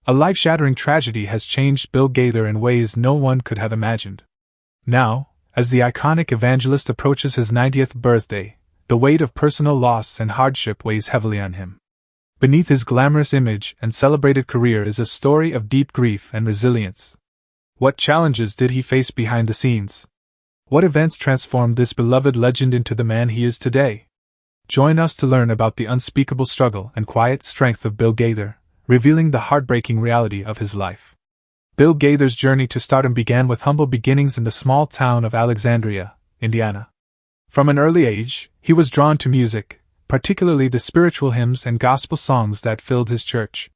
A life-shattering tragedy has changed Bill Gaither in ways no one could have imagined. Now, as the iconic evangelist approaches his 90th birthday, the weight of personal loss and hardship weighs heavily on him. Beneath his glamorous image and celebrated career is a story of deep grief and resilience. What challenges did he face behind the scenes? What events transformed this beloved legend into the man he is today? Join us to learn about the unspeakable struggle and quiet strength of Bill Gaither, revealing the heartbreaking reality of his life. Bill Gaither's journey to stardom began with humble beginnings in the small town of Alexandria, Indiana. From an early age, he was drawn to music, particularly the spiritual hymns and gospel songs that filled his church.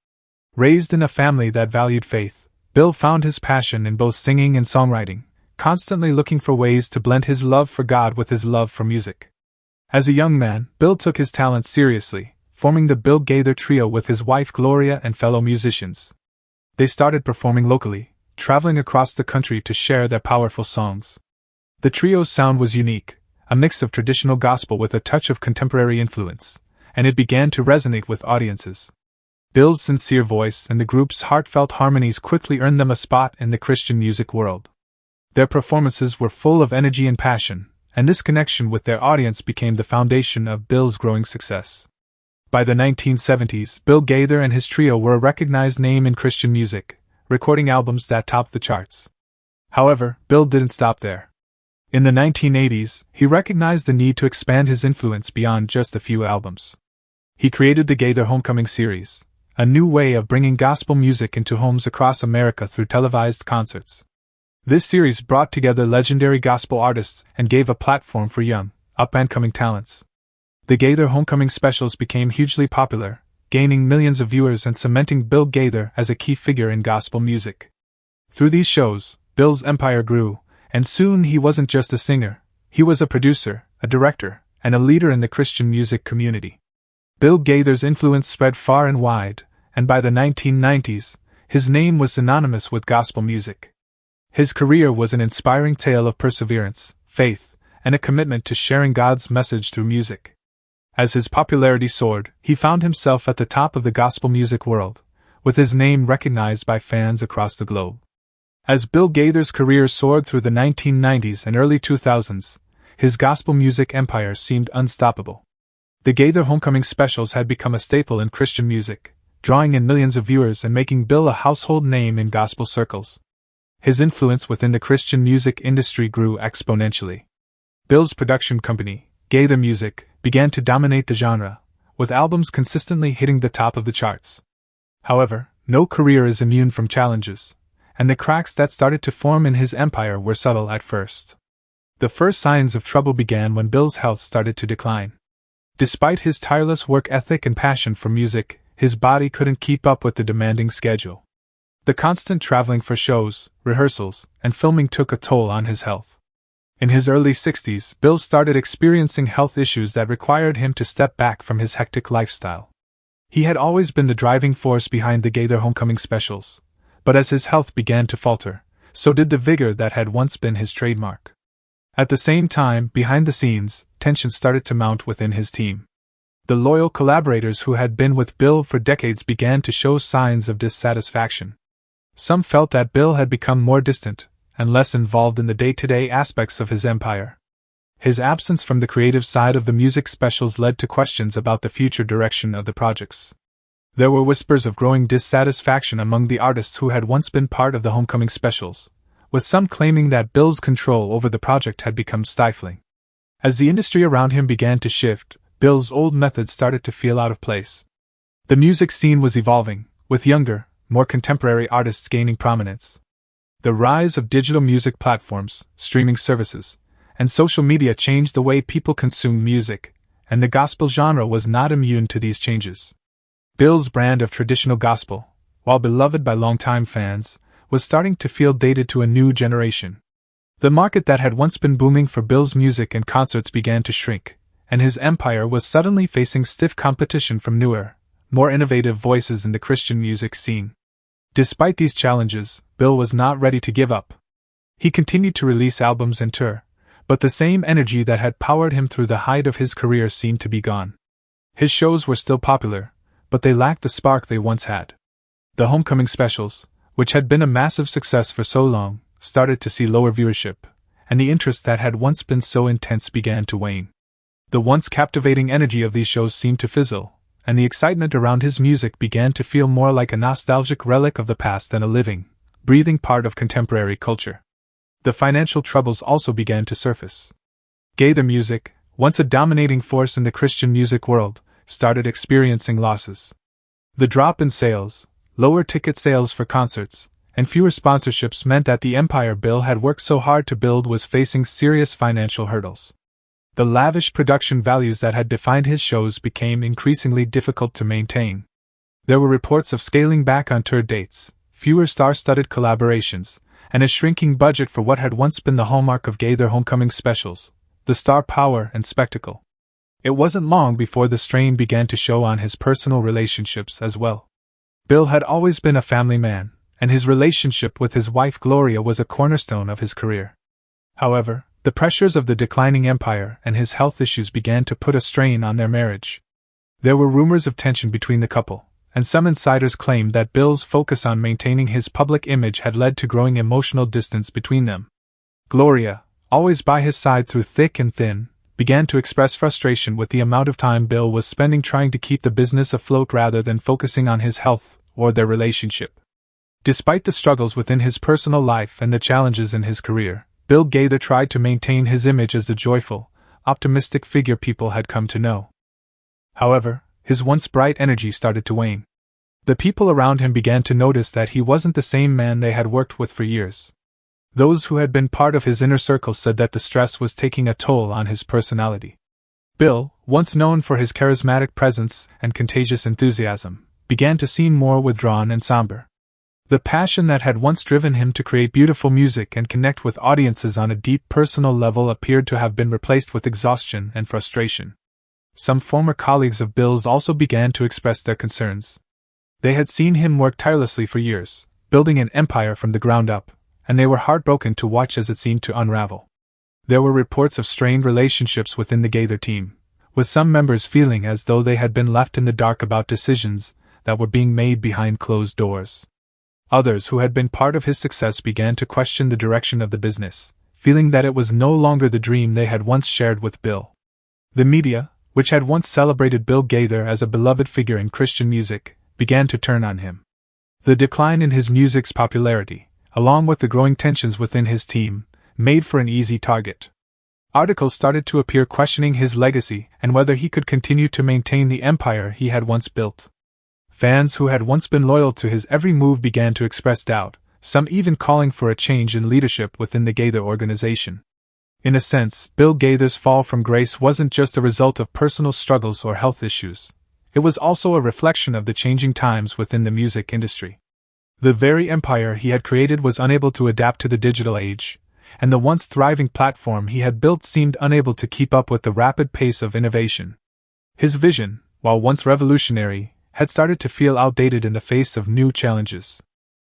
Raised in a family that valued faith, Bill found his passion in both singing and songwriting, constantly looking for ways to blend his love for God with his love for music. As a young man, Bill took his talents seriously, forming the Bill Gaither Trio with his wife Gloria and fellow musicians. They started performing locally, traveling across the country to share their powerful songs. The trio's sound was unique, a mix of traditional gospel with a touch of contemporary influence, and it began to resonate with audiences. Bill's sincere voice and the group's heartfelt harmonies quickly earned them a spot in the Christian music world. Their performances were full of energy and passion, and this connection with their audience became the foundation of Bill's growing success. By the 1970s, Bill Gaither and his trio were a recognized name in Christian music, recording albums that topped the charts. However, Bill didn't stop there. In the 1980s, he recognized the need to expand his influence beyond just a few albums. He created the Gaither Homecoming series, a new way of bringing gospel music into homes across America through televised concerts. This series brought together legendary gospel artists and gave a platform for young, up-and-coming talents. The Gaither Homecoming specials became hugely popular, gaining millions of viewers and cementing Bill Gaither as a key figure in gospel music. Through these shows, Bill's empire grew, and soon he wasn't just a singer, he was a producer, a director, and a leader in the Christian music community. Bill Gaither's influence spread far and wide, and by the 1990s, his name was synonymous with gospel music. His career was an inspiring tale of perseverance, faith, and a commitment to sharing God's message through music. As his popularity soared, he found himself at the top of the gospel music world, with his name recognized by fans across the globe. As Bill Gaither's career soared through the 1990s and early 2000s, his gospel music empire seemed unstoppable. The Gaither Homecoming specials had become a staple in Christian music, drawing in millions of viewers and making Bill a household name in gospel circles. His influence within the Christian music industry grew exponentially. Bill's production company, Gaither Music, began to dominate the genre, with albums consistently hitting the top of the charts. However, no career is immune from challenges, and the cracks that started to form in his empire were subtle at first. The first signs of trouble began when Bill's health started to decline. Despite his tireless work ethic and passion for music, his body couldn't keep up with the demanding schedule. The constant traveling for shows, rehearsals, and filming took a toll on his health. In his early 60s, Bill started experiencing health issues that required him to step back from his hectic lifestyle. He had always been the driving force behind the Gaither Homecoming specials, but as his health began to falter, so did the vigor that had once been his trademark. At the same time, behind the scenes, tension started to mount within his team. The loyal collaborators who had been with Bill for decades began to show signs of dissatisfaction. Some felt that Bill had become more distant and less involved in the day-to-day aspects of his empire. His absence from the creative side of the music specials led to questions about the future direction of the projects. There were whispers of growing dissatisfaction among the artists who had once been part of the Homecoming specials, with some claiming that Bill's control over the project had become stifling. As the industry around him began to shift, Bill's old methods started to feel out of place. The music scene was evolving, with younger, more contemporary artists gaining prominence. The rise of digital music platforms, streaming services, and social media changed the way people consumed music, and the gospel genre was not immune to these changes. Bill's brand of traditional gospel, while beloved by longtime fans, was starting to feel dated to a new generation. The market that had once been booming for Bill's music and concerts began to shrink, and his empire was suddenly facing stiff competition from newer, more innovative voices in the Christian music scene. Despite these challenges, Bill was not ready to give up. He continued to release albums and tour, but the same energy that had powered him through the height of his career seemed to be gone. His shows were still popular, but they lacked the spark they once had. The homecoming specials, which had been a massive success for so long, started to see lower viewership, and the interest that had once been so intense began to wane. The once captivating energy of these shows seemed to fizzle, and the excitement around his music began to feel more like a nostalgic relic of the past than a living, breathing part of contemporary culture. The financial troubles also began to surface. Gaither music, once a dominating force in the Christian music world, started experiencing losses. The drop in sales, lower ticket sales for concerts, and fewer sponsorships meant that the empire Bill had worked so hard to build was facing serious financial hurdles. The lavish production values that had defined his shows became increasingly difficult to maintain. There were reports of scaling back on tour dates, fewer star-studded collaborations, and a shrinking budget for what had once been the hallmark of Gaither homecoming specials, the star power and spectacle. It wasn't long before the strain began to show on his personal relationships as well. Bill had always been a family man, and his relationship with his wife Gloria was a cornerstone of his career. However, the pressures of the declining empire and his health issues began to put a strain on their marriage. There were rumors of tension between the couple, and some insiders claimed that Bill's focus on maintaining his public image had led to growing emotional distance between them. Gloria, always by his side through thick and thin, began to express frustration with the amount of time Bill was spending trying to keep the business afloat rather than focusing on his health or their relationship. Despite the struggles within his personal life and the challenges in his career, Bill Gaither tried to maintain his image as the joyful, optimistic figure people had come to know. However, his once bright energy started to wane. The people around him began to notice that he wasn't the same man they had worked with for years. Those who had been part of his inner circle said that the stress was taking a toll on his personality. Bill, once known for his charismatic presence and contagious enthusiasm, began to seem more withdrawn and somber. The passion that had once driven him to create beautiful music and connect with audiences on a deep personal level appeared to have been replaced with exhaustion and frustration. Some former colleagues of Bill's also began to express their concerns. They had seen him work tirelessly for years, building an empire from the ground up, and they were heartbroken to watch as it seemed to unravel. There were reports of strained relationships within the Gaither team, with some members feeling as though they had been left in the dark about decisions that were being made behind closed doors. Others who had been part of his success began to question the direction of the business, feeling that it was no longer the dream they had once shared with Bill. The media, which had once celebrated Bill Gaither as a beloved figure in Christian music, began to turn on him. The decline in his music's popularity, along with the growing tensions within his team, made for an easy target. Articles started to appear questioning his legacy and whether he could continue to maintain the empire he had once built. Fans who had once been loyal to his every move began to express doubt, some even calling for a change in leadership within the Gaither organization. In a sense, Bill Gaither's fall from grace wasn't just a result of personal struggles or health issues. It was also a reflection of the changing times within the music industry. The very empire he had created was unable to adapt to the digital age, and the once thriving platform he had built seemed unable to keep up with the rapid pace of innovation. His vision, while once revolutionary, had started to feel outdated in the face of new challenges.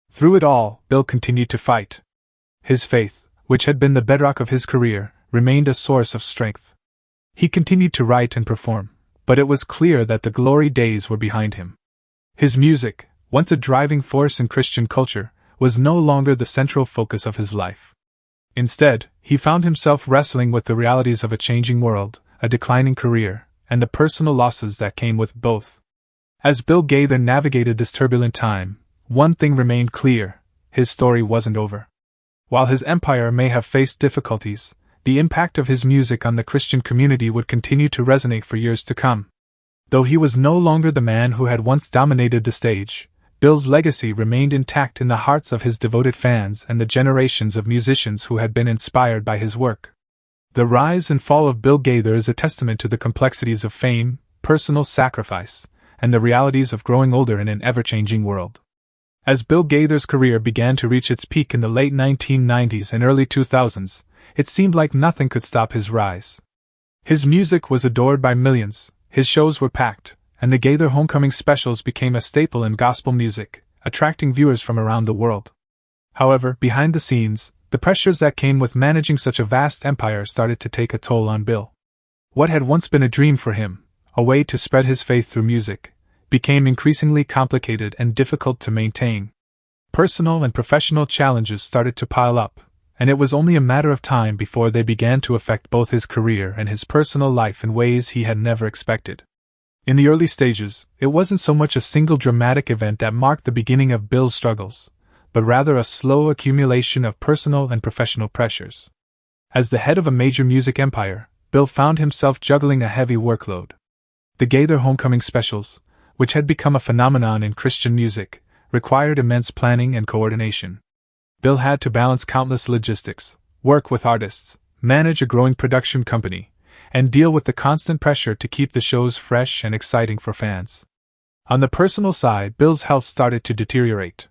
Through it all, Bill continued to fight. His faith, which had been the bedrock of his career, remained a source of strength. He continued to write and perform, but it was clear that the glory days were behind him. His music, once a driving force in Christian culture, was no longer the central focus of his life. Instead, he found himself wrestling with the realities of a changing world, a declining career, and the personal losses that came with both. As Bill Gaither navigated this turbulent time, one thing remained clear: his story wasn't over. While his empire may have faced difficulties, the impact of his music on the Christian community would continue to resonate for years to come. Though he was no longer the man who had once dominated the stage, Bill's legacy remained intact in the hearts of his devoted fans and the generations of musicians who had been inspired by his work. The rise and fall of Bill Gaither is a testament to the complexities of fame, personal sacrifice, and the realities of growing older in an ever-changing world. As Bill Gaither's career began to reach its peak in the late 1990s and early 2000s, it seemed like nothing could stop his rise. His music was adored by millions, his shows were packed, and the Gaither homecoming specials became a staple in gospel music, attracting viewers from around the world. However, behind the scenes, the pressures that came with managing such a vast empire started to take a toll on Bill. What had once been a dream for him, a way to spread his faith through music, became increasingly complicated and difficult to maintain. Personal and professional challenges started to pile up, and it was only a matter of time before they began to affect both his career and his personal life in ways he had never expected. In the early stages, it wasn't so much a single dramatic event that marked the beginning of Bill's struggles, but rather a slow accumulation of personal and professional pressures. As the head of a major music empire, Bill found himself juggling a heavy workload. The Gaither homecoming specials, which had become a phenomenon in Christian music, required immense planning and coordination. Bill had to balance countless logistics, work with artists, manage a growing production company, and deal with the constant pressure to keep the shows fresh and exciting for fans. On the personal side, Bill's health started to deteriorate.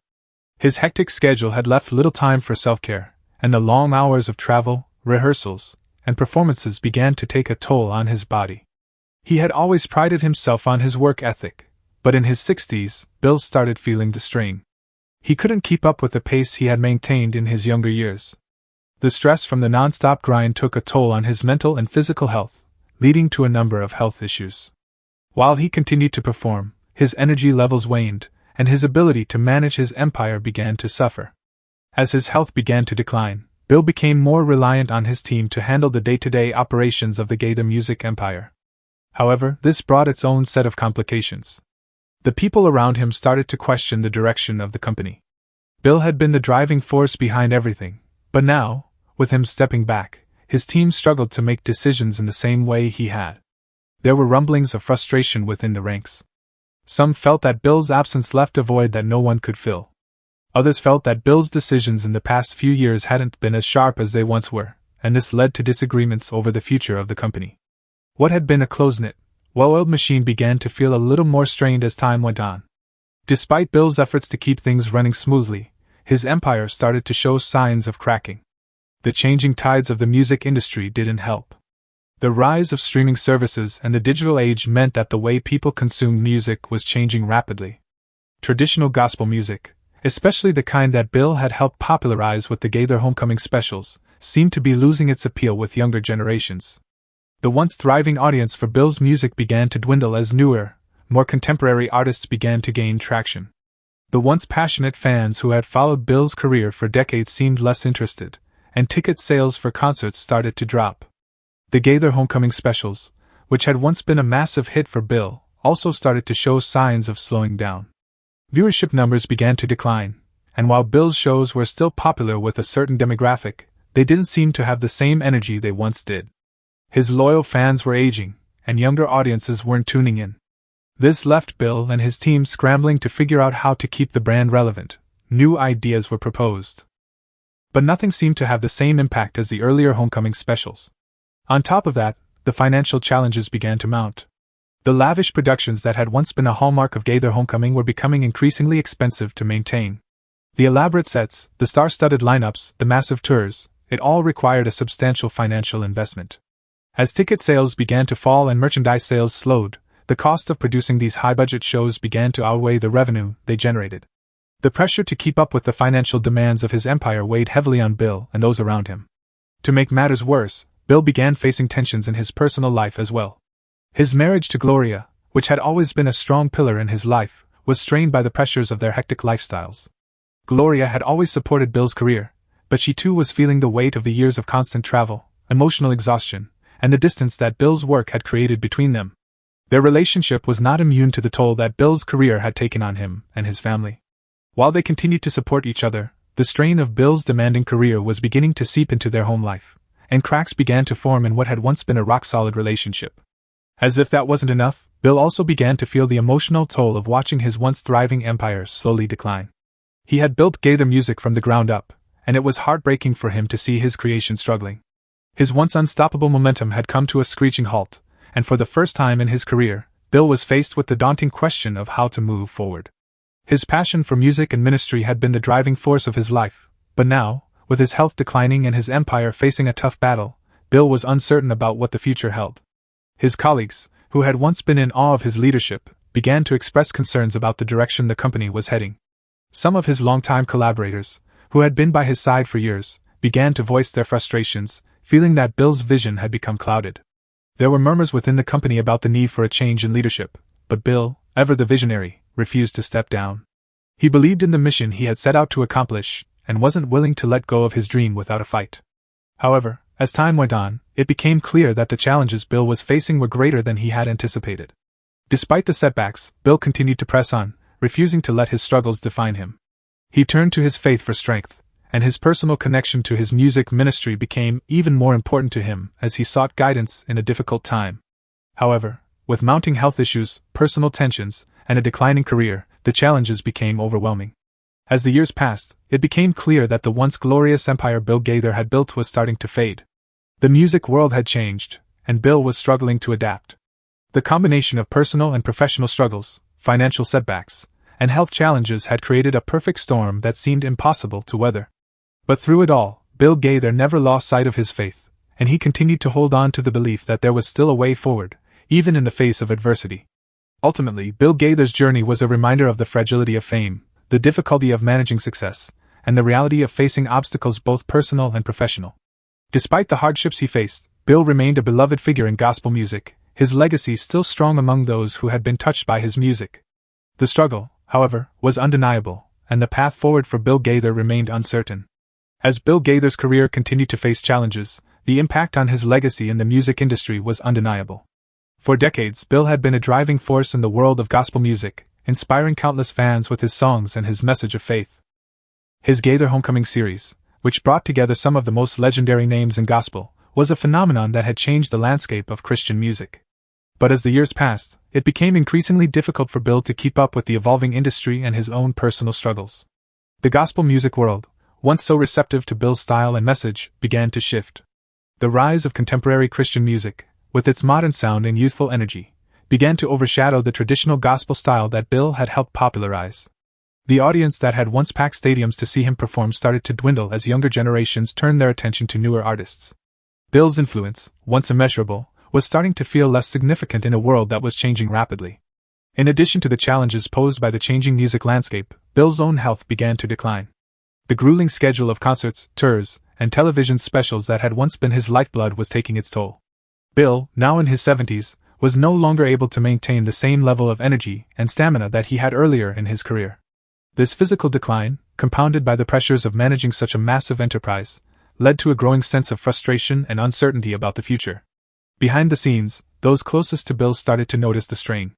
His hectic schedule had left little time for self-care, and the long hours of travel, rehearsals, and performances began to take a toll on his body. He had always prided himself on his work ethic, but in his 60s, Bill started feeling the strain. He couldn't keep up with the pace he had maintained in his younger years. The stress from the non-stop grind took a toll on his mental and physical health, leading to a number of health issues. While he continued to perform, his energy levels waned, and his ability to manage his empire began to suffer. As his health began to decline, Bill became more reliant on his team to handle the day-to-day operations of the Gaither music empire. However, this brought its own set of complications. The people around him started to question the direction of the company. Bill had been the driving force behind everything, but now, with him stepping back, his team struggled to make decisions in the same way he had. There were rumblings of frustration within the ranks. Some felt that Bill's absence left a void that no one could fill. Others felt that Bill's decisions in the past few years hadn't been as sharp as they once were, and this led to disagreements over the future of the company. What had been a close-knit, well-oiled machine began to feel a little more strained as time went on. Despite Bill's efforts to keep things running smoothly, his empire started to show signs of cracking. The changing tides of the music industry didn't help. The rise of streaming services and the digital age meant that the way people consumed music was changing rapidly. Traditional gospel music, especially the kind that Bill had helped popularize with the Gaither homecoming specials, seemed to be losing its appeal with younger generations. The once thriving audience for Bill's music began to dwindle as newer, more contemporary artists began to gain traction. The once passionate fans who had followed Bill's career for decades seemed less interested, and ticket sales for concerts started to drop. The Gaither homecoming specials, which had once been a massive hit for Bill, also started to show signs of slowing down. Viewership numbers began to decline, and while Bill's shows were still popular with a certain demographic, they didn't seem to have the same energy they once did. His loyal fans were aging, and younger audiences weren't tuning in. This left Bill and his team scrambling to figure out how to keep the brand relevant. New ideas were proposed, but nothing seemed to have the same impact as the earlier homecoming specials. On top of that, the financial challenges began to mount. The lavish productions that had once been a hallmark of Gaither homecoming were becoming increasingly expensive to maintain. The elaborate sets, the star-studded lineups, the massive tours, it all required a substantial financial investment. As ticket sales began to fall and merchandise sales slowed, the cost of producing these high-budget shows began to outweigh the revenue they generated. The pressure to keep up with the financial demands of his empire weighed heavily on Bill and those around him. To make matters worse, Bill began facing tensions in his personal life as well. His marriage to Gloria, which had always been a strong pillar in his life, was strained by the pressures of their hectic lifestyles. Gloria had always supported Bill's career, but she too was feeling the weight of the years of constant travel, emotional exhaustion, and the distance that Bill's work had created between them. Their relationship was not immune to the toll that Bill's career had taken on him and his family. While they continued to support each other, the strain of Bill's demanding career was beginning to seep into their home life, and cracks began to form in what had once been a rock-solid relationship. As if that wasn't enough, Bill also began to feel the emotional toll of watching his once thriving empire slowly decline. He had built Gaither music from the ground up, and it was heartbreaking for him to see his creation struggling. His once unstoppable momentum had come to a screeching halt, and for the first time in his career, Bill was faced with the daunting question of how to move forward. His passion for music and ministry had been the driving force of his life, but now, with his health declining and his empire facing a tough battle, Bill was uncertain about what the future held. His colleagues, who had once been in awe of his leadership, began to express concerns about the direction the company was heading. Some of his longtime collaborators, who had been by his side for years, began to voice their frustrations, feeling that Bill's vision had become clouded. There were murmurs within the company about the need for a change in leadership, but Bill, ever the visionary, refused to step down. He believed in the mission he had set out to accomplish, and wasn't willing to let go of his dream without a fight. However, as time went on, it became clear that the challenges Bill was facing were greater than he had anticipated. Despite the setbacks, Bill continued to press on, refusing to let his struggles define him. He turned to his faith for strength, and his personal connection to his music ministry became even more important to him as he sought guidance in a difficult time. However, with mounting health issues, personal tensions, and a declining career, the challenges became overwhelming. As the years passed, it became clear that the once glorious empire Bill Gaither had built was starting to fade. The music world had changed, and Bill was struggling to adapt. The combination of personal and professional struggles, financial setbacks, and health challenges had created a perfect storm that seemed impossible to weather. But through it all, Bill Gaither never lost sight of his faith, and he continued to hold on to the belief that there was still a way forward, even in the face of adversity. Ultimately, Bill Gaither's journey was a reminder of the fragility of fame, the difficulty of managing success, and the reality of facing obstacles both personal and professional. Despite the hardships he faced, Bill remained a beloved figure in gospel music, his legacy still strong among those who had been touched by his music. The struggle, however, was undeniable, and the path forward for Bill Gaither remained uncertain. As Bill Gaither's career continued to face challenges, the impact on his legacy in the music industry was undeniable. For decades, Bill had been a driving force in the world of gospel music, inspiring countless fans with his songs and his message of faith. His Gaither Homecoming series, which brought together some of the most legendary names in gospel, was a phenomenon that had changed the landscape of Christian music. But as the years passed, it became increasingly difficult for Bill to keep up with the evolving industry and his own personal struggles. The gospel music world, once so receptive to Bill's style and message, began to shift. The rise of contemporary Christian music, with its modern sound and youthful energy, began to overshadow the traditional gospel style that Bill had helped popularize. The audience that had once packed stadiums to see him perform started to dwindle as younger generations turned their attention to newer artists. Bill's influence, once immeasurable, was starting to feel less significant in a world that was changing rapidly. In addition to the challenges posed by the changing music landscape, Bill's own health began to decline. The grueling schedule of concerts, tours, and television specials that had once been his lifeblood was taking its toll. Bill, now in his 70s, was no longer able to maintain the same level of energy and stamina that he had earlier in his career. This physical decline, compounded by the pressures of managing such a massive enterprise, led to a growing sense of frustration and uncertainty about the future. Behind the scenes, those closest to Bill started to notice the strain.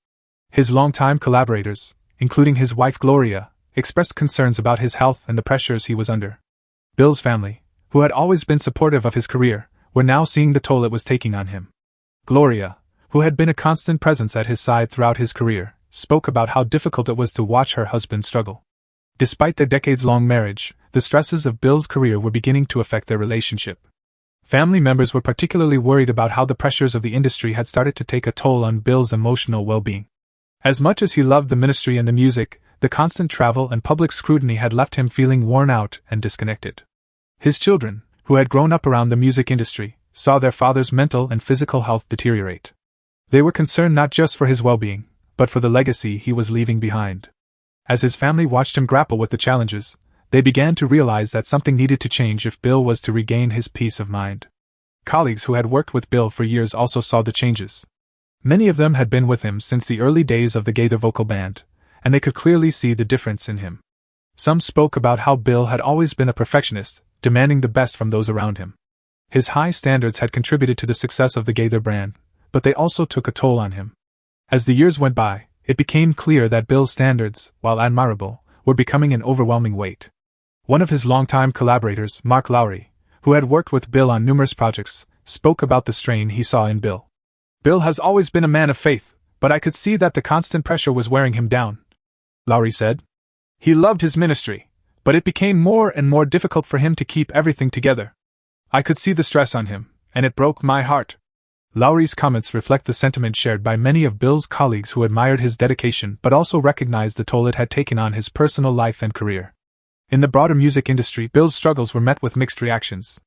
His longtime collaborators, including his wife Gloria, expressed concerns about his health and the pressures he was under. Bill's family, who had always been supportive of his career, were now seeing the toll it was taking on him. Gloria, who had been a constant presence at his side throughout his career, spoke about how difficult it was to watch her husband struggle. Despite their decades-long marriage, the stresses of Bill's career were beginning to affect their relationship. Family members were particularly worried about how the pressures of the industry had started to take a toll on Bill's emotional well-being. As much as he loved the ministry and the music, the constant travel and public scrutiny had left him feeling worn out and disconnected. His children, who had grown up around the music industry, saw their father's mental and physical health deteriorate. They were concerned not just for his well-being, but for the legacy he was leaving behind. As his family watched him grapple with the challenges, they began to realize that something needed to change if Bill was to regain his peace of mind. Colleagues who had worked with Bill for years also saw the changes. Many of them had been with him since the early days of the Gaither vocal band, and they could clearly see the difference in him. Some spoke about how Bill had always been a perfectionist, demanding the best from those around him. His high standards had contributed to the success of the Gaither brand, but they also took a toll on him. As the years went by, it became clear that Bill's standards, while admirable, were becoming an overwhelming weight. One of his longtime collaborators, Mark Lowry, who had worked with Bill on numerous projects, spoke about the strain he saw in Bill. "Bill has always been a man of faith, but I could see that the constant pressure was wearing him down," Lowry said. "He loved his ministry, but it became more and more difficult for him to keep everything together. I could see the stress on him, and it broke my heart." Lowry's comments reflect the sentiment shared by many of Bill's colleagues who admired his dedication but also recognized the toll it had taken on his personal life and career. In the broader music industry, Bill's struggles were met with mixed reactions.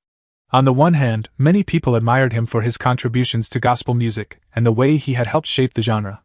On the one hand, many people admired him for his contributions to gospel music and the way he had helped shape the genre.